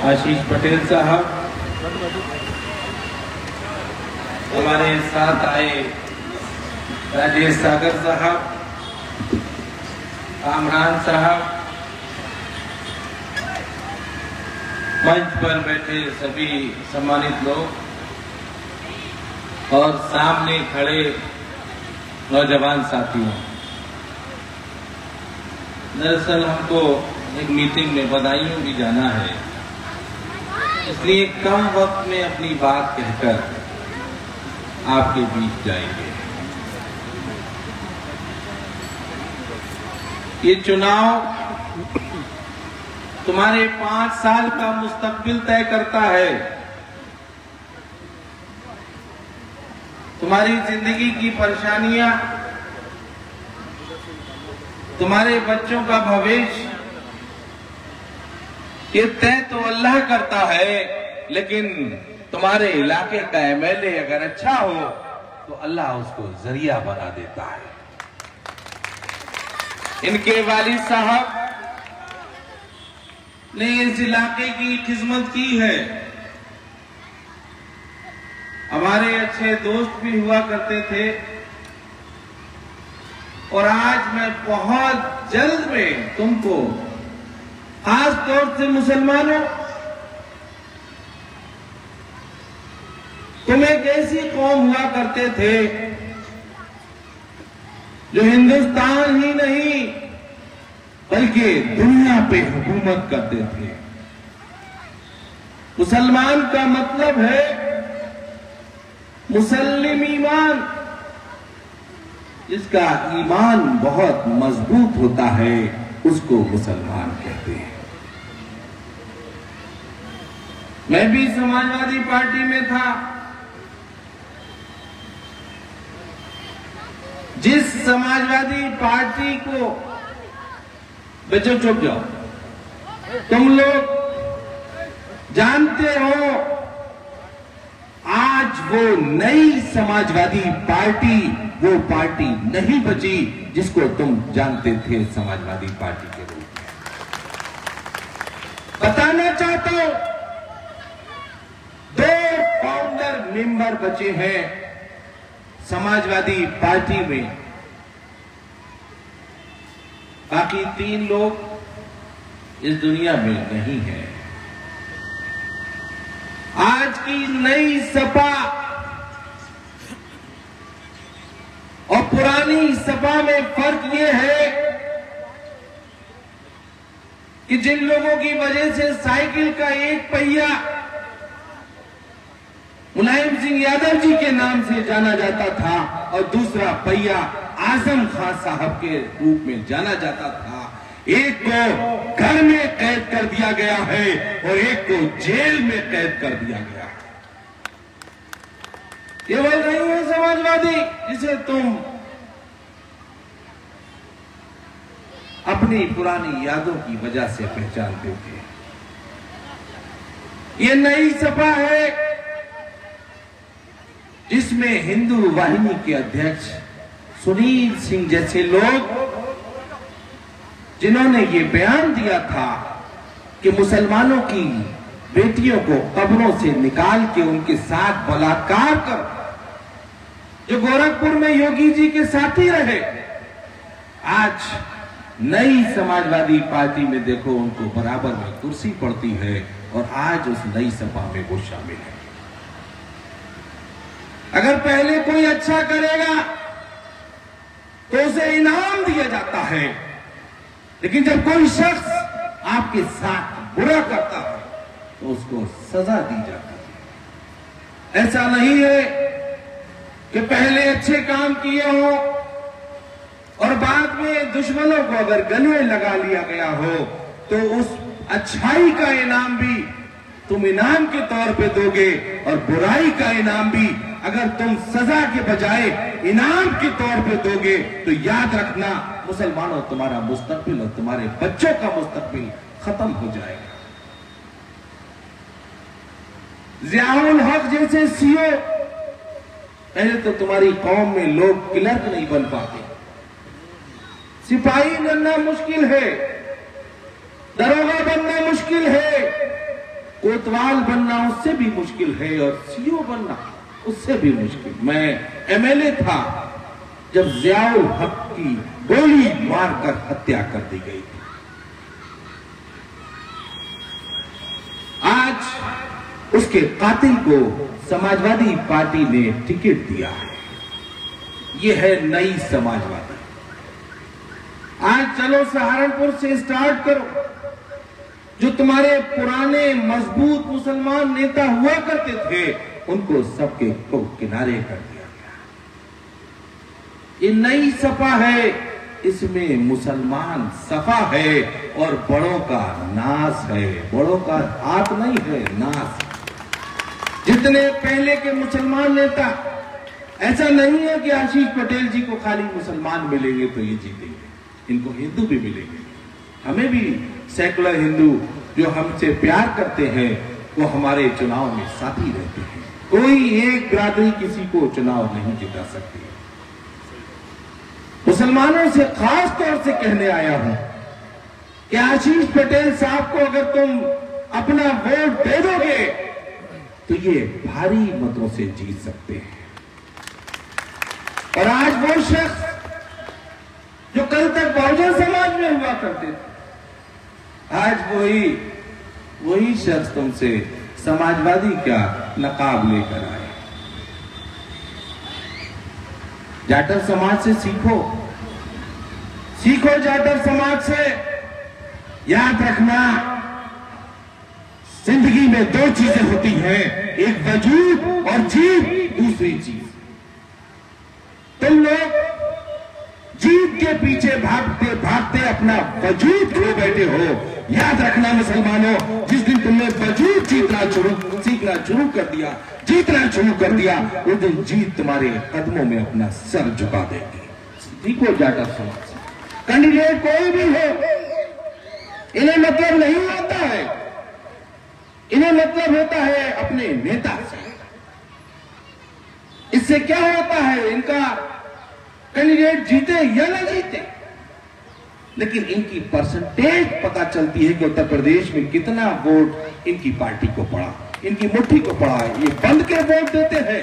आशीष पटेल साहब, हमारे साथ आए राजेश सागर साहब, कामरान साहब, मंच पर बैठे सभी सम्मानित लोग और सामने खड़े नौजवान साथियों। दरअसल हमको एक मीटिंग में बदायूं भी जाना है, इसलिए कम वक्त में अपनी बात कहकर आपके बीच जाएंगे। ये चुनाव तुम्हारे 5 साल का मुस्तकबिल तय करता है। तुम्हारी जिंदगी की परेशानियां, तुम्हारे बच्चों का भविष्य, ये तय तो अल्लाह करता है, लेकिन तुम्हारे इलाके का एमएलए अगर अच्छा हो तो अल्लाह उसको जरिया बना देता है। इनके वालिद साहब ने इस इलाके की खिदमत की है, हमारे अच्छे दोस्त भी हुआ करते थे और आज मैं बहुत जल्द में तुमको, खास तौर से मुसलमानों, तुम एक ऐसी कौम हुआ करते थे जो हिंदुस्तान ही नहीं बल्कि दुनिया पे हुकूमत करते थे। मुसलमान का मतलब है मुसल्लिम ईमान, जिसका ईमान बहुत मजबूत होता है उसको मुसलमान कहते हैं। मैं भी समाजवादी पार्टी में था। जिस समाजवादी पार्टी को, बच्चों चुप जाओ, तुम लोग जानते हो आज वो नई समाजवादी पार्टी वो पार्टी नहीं बची जिसको तुम जानते थे समाजवादी पार्टी के रूप में। बताना चाहता हूं, 2 फाउंडर मेंबर बचे हैं समाजवादी पार्टी में, बाकी 3 लोग इस दुनिया में नहीं है। आज की नई सपा और पुरानी सपा में फर्क ये है कि जिन लोगों की वजह से साइकिल का एक पहिया मुलायम सिंह यादव जी के नाम से जाना जाता था और दूसरा पहिया आजम खान साहब के रूप में जाना जाता था, एक को घर में कैद कर दिया गया है और एक को जेल में कैद कर दिया गया है। केवल नहीं है समाजवादी जिसे तुम अपनी पुरानी यादों की वजह से पहचानते थे। ये नई सपा है जिसमें हिंदू वाहिनी के अध्यक्ष सुनील सिंह जैसे लोग, जिन्होंने ये बयान दिया था कि मुसलमानों की बेटियों को कब्रों से निकाल के उनके साथ बलात्कार कर, जो गोरखपुर में योगी जी के साथी रहे, आज नई समाजवादी पार्टी में देखो उनको बराबर में कुर्सी पड़ती है और आज उस नई सपा में वो शामिल है। अगर पहले कोई अच्छा करेगा तो उसे इनाम दिया जाता है, लेकिन जब कोई शख्स आपके साथ बुरा करता है तो उसको सजा दी जाती है। ऐसा नहीं है कि पहले अच्छे काम किए हो और बाद में दुश्मनों को अगर गले लगा लिया गया हो तो उस अच्छाई का इनाम भी तुम इनाम के तौर पे दोगे और बुराई का इनाम भी अगर तुम सजा के बजाय इनाम के तौर पे दोगे तो याद रखना मुसलमानों, तुम्हारा मुस्तकबिल और तुम्हारे बच्चों का मुस्तकबिल खत्म हो जाएगा। ज़ियाउल हक जैसे सीओ, पहले तो तुम्हारी कौम में लोग क्लर्क नहीं बन पाते, सिपाही बनना मुश्किल है, दरोगा बनना मुश्किल है, कोतवाल बनना उससे भी मुश्किल है और सीओ बनना उससे भी मुश्किल। मैं एमएलए था जब जियाउल हक की गोली मारकर हत्या कर दी गई थी। आज उसके कातिल को समाजवादी पार्टी ने टिकट दिया है। यह है नई समाजवादी। आज चलो सहारनपुर से स्टार्ट करो। जो तुम्हारे पुराने मजबूत मुसलमान नेता हुआ करते थे उनको सबके को किनारे कर दिया गया। ये नई सपा है, इसमें मुसलमान सफा है और बड़ों का नाश है। बड़ों का हाथ नहीं है, नाश। जितने पहले के मुसलमान नेता, ऐसा नहीं है कि आशीष पटेल जी को खाली मुसलमान मिलेंगे तो ये जीतेंगे, इनको हिंदू भी मिलेंगे। हमें भी सेकुलर हिंदू जो हमसे प्यार करते हैं वो हमारे चुनाव में साथी रहते हैं। कोई एक बिरादरी किसी को चुनाव नहीं जिता सकती। मुसलमानों से खास तौर से कहने आया हूं कि आशीष पटेल साहब को अगर तुम अपना वोट दे दोगे तो ये भारी मतों से जीत सकते हैं। और आज वो शख्स जो कल तक बहुजन समाज में हुआ करते थे, आज वही शख्स तुमसे समाजवादी क्या नकाब लेकर आए। जाटव समाज से सीखो जाटव समाज से। याद रखना, जिंदगी में दो चीजें होती हैं, एक वजूद और जीत दूसरी चीज। तुम लोग जीत के पीछे भागते भागते अपना वजूद खो बैठे हो। याद रखना मुसलमानों, जिस दिन तुमने वजूद सीखना शुरू कर दिया उस दिन जीत तुम्हारे कदमों में अपना सर झुका देगी। सीखो जाटव समाज से। कैंडिडेट कोई भी हो, इन्हें मतलब नहीं होता है, इन्हें मतलब होता है अपने नेता से। इससे क्या होता है, इनका कैंडिडेट जीते या न जीते, लेकिन इनकी परसेंटेज पता चलती है कि उत्तर प्रदेश में कितना वोट इनकी पार्टी को पड़ा, इनकी मुट्ठी को पड़ा है। ये बंद के वोट देते हैं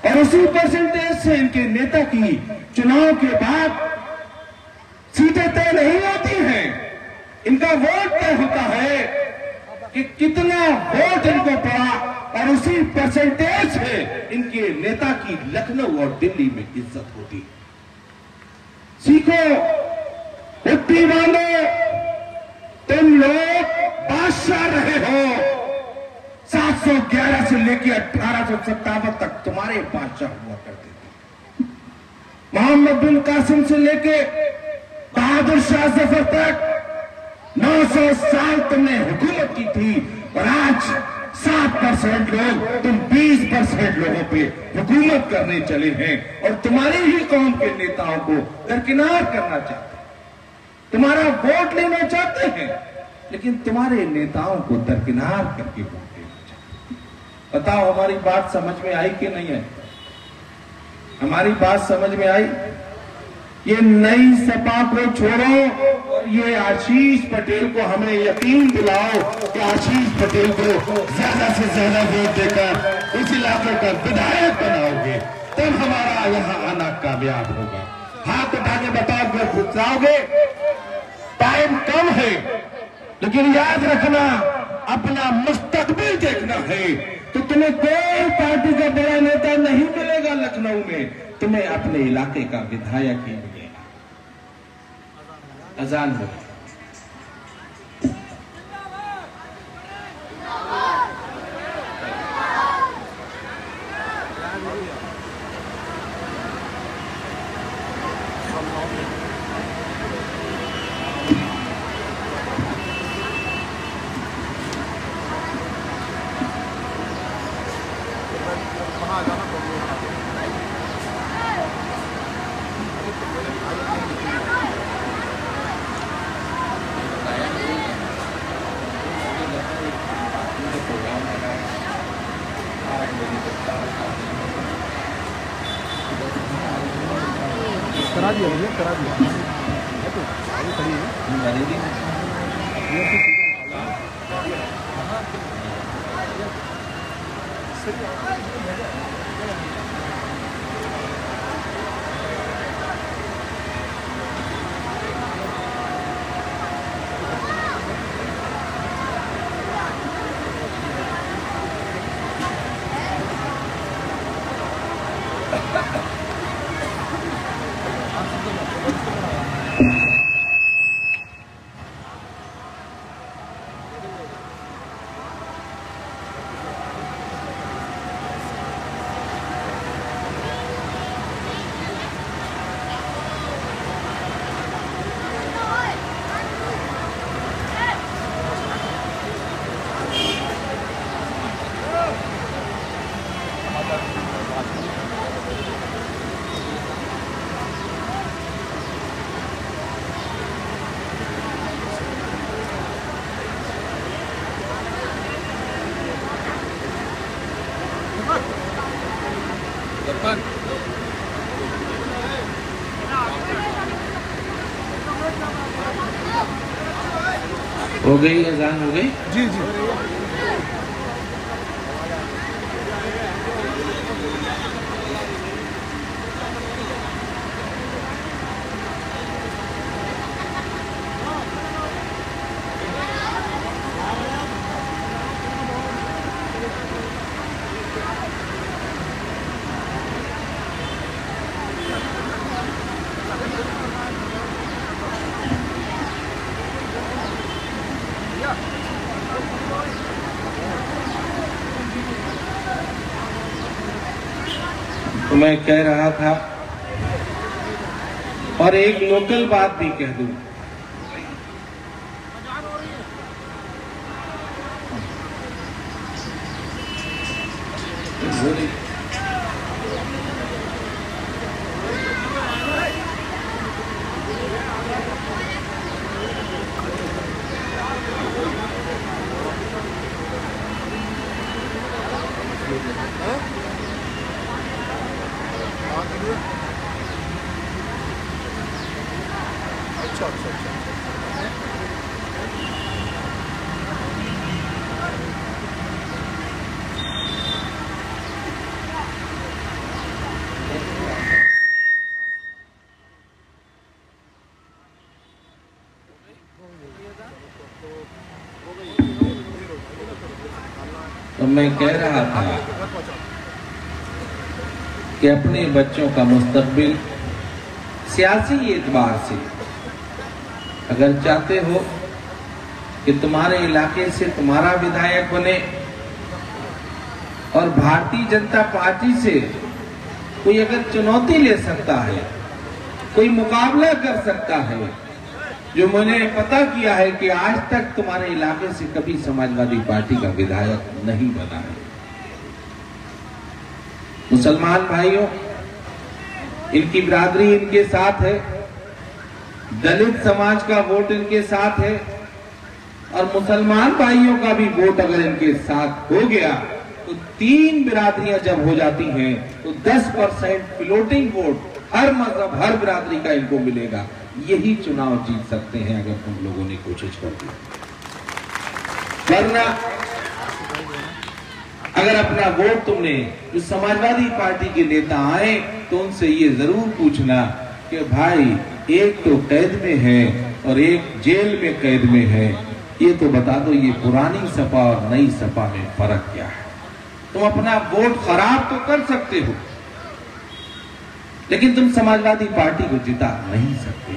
और उसी परसेंटेज से इनके नेता की चुनाव के बाद सीटें तय नहीं होती हैं। इनका वोट तय होता है कि कितना वोट इनको पड़ा और उसी परसेंटेज से इनके नेता की लखनऊ और दिल्ली में इज्जत होती। सीखो, मुट्ठी बांधो। तुम लोग बादशाह रहे हो। 711 से लेकर 1857 तक तुम्हारे बादशाह हुआ करते थे। मोहम्मद बिन कासिम से लेके बहादुर शाह जफर तक 900 साल तुमने हुकूमत की थी और आज 7% लोग, तुम 20% लोगों पे हुकूमत करने चले हैं और तुम्हारी ही कौम के नेताओं को दरकिनार करना चाहते हैं, तुम्हारा वोट लेना चाहते हैं, लेकिन तुम्हारे नेताओं को दरकिनार करके वोट लेना चाहते हैं। बताओ, हमारी बात समझ में आई कि नहीं आई? हमारी बात समझ में आई? ये नई सपा को छोड़ो और ये आशीष पटेल को हमें यकीन दिलाओ कि आशीष पटेल को ज्यादा से ज्यादा वोट देकर इस इलाके का विधायक बनाओगे, तब हमारा यहाँ आना कामयाब होगा। हाथ उठा के बताओ, अगर फुसलाओगे, टाइम कम है, लेकिन याद रखना, अपना मुस्तकबिल देखना है तो तुम्हें कोई पार्टी का बड़ा नेता नहीं मिलेगा लखनऊ में, तुम्हें अपने इलाके का विधायक ही मिलेगा। अजान हो करा दिया तो आगे खड़ी है। हो गई अजान हो गई? जी जी। तो मैं कह रहा था और एक लोकल बात भी कह दूं। अच्छा अच्छा अच्छा। तो मैं कह रहा था कि अपने बच्चों का मुस्तकबिल सियासी एतबार से अगर चाहते हो कि तुम्हारे इलाके से तुम्हारा विधायक बने और भारतीय जनता पार्टी से कोई अगर चुनौती ले सकता है, कोई मुकाबला कर सकता है, जो मैंने पता किया है कि आज तक तुम्हारे इलाके से कभी समाजवादी पार्टी का विधायक नहीं बना है। मुसलमान भाइयों, इनकी बिरादरी इनके साथ है, दलित समाज का वोट इनके साथ है और मुसलमान भाइयों का भी वोट अगर इनके साथ हो गया तो 3 बिरादरियां जब हो जाती हैं तो 10% फ्लोटिंग वोट हर मजहब हर बिरादरी का इनको मिलेगा। यही चुनाव जीत सकते हैं अगर तुम लोगों ने कोशिश कर दी। वरना अगर अपना वोट तुमने जो समाजवादी पार्टी के नेता आए तो उनसे ये जरूर पूछना कि भाई एक तो कैद में है और एक जेल में कैद में है, ये तो बता दो ये पुरानी सपा और नई सपा में फर्क क्या है। तुम अपना वोट खराब तो कर सकते हो लेकिन तुम समाजवादी पार्टी को जिता नहीं सकते।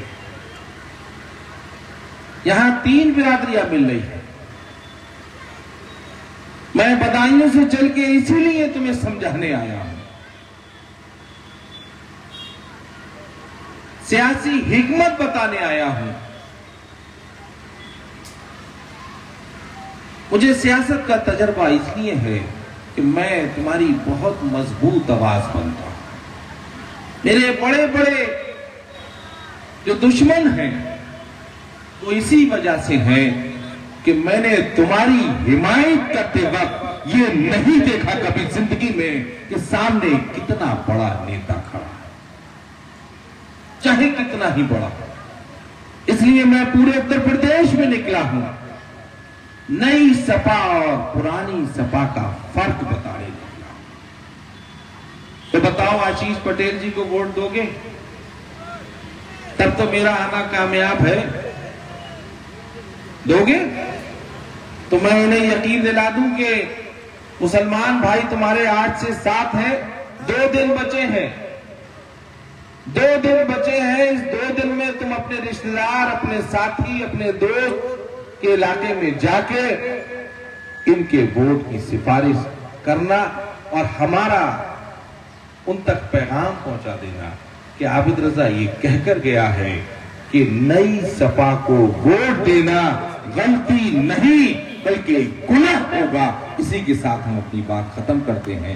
यहां 3 बिरादरियां मिल रही है। मैं बदायूं से चल के इसीलिए तुम्हें समझाने आया हूं। सियासी हिकमत बताने आया हूं। मुझे सियासत का तजर्बा इसलिए है कि मैं तुम्हारी बहुत मजबूत आवाज बनता हूं। मेरे बड़े बड़े जो दुश्मन हैं वो इसी वजह से हैं कि मैंने तुम्हारी हिमायत करते वक्त ये नहीं देखा कभी जिंदगी में कि सामने कितना बड़ा नेता खड़ा है, चाहे कितना ही बड़ा। इसलिए मैं पूरे उत्तर प्रदेश में निकला हूं नई सपा और पुरानी सपा का फर्क बताने लगा। तो बताओ, आशीष पटेल जी को वोट दोगे? तब तो मेरा आना कामयाब है। दोगे? तो मैं इन्हें यकीन दिला दूं कि मुसलमान भाई तुम्हारे 8 से 7 है, 2 दिन बचे हैं, 2 दिन बचे हैं। इस 2 दिन में तुम अपने रिश्तेदार, अपने साथी, अपने दोस्त के इलाके में जाके इनके वोट की सिफारिश करना और हमारा उन तक पैगाम पहुंचा देना कि आबिद रजा ये कहकर गया है कि नई सपा को वोट देना गलती नहीं बल्कि गुनाह होगा। इसी के साथ हम अपनी बात खत्म करते हैं।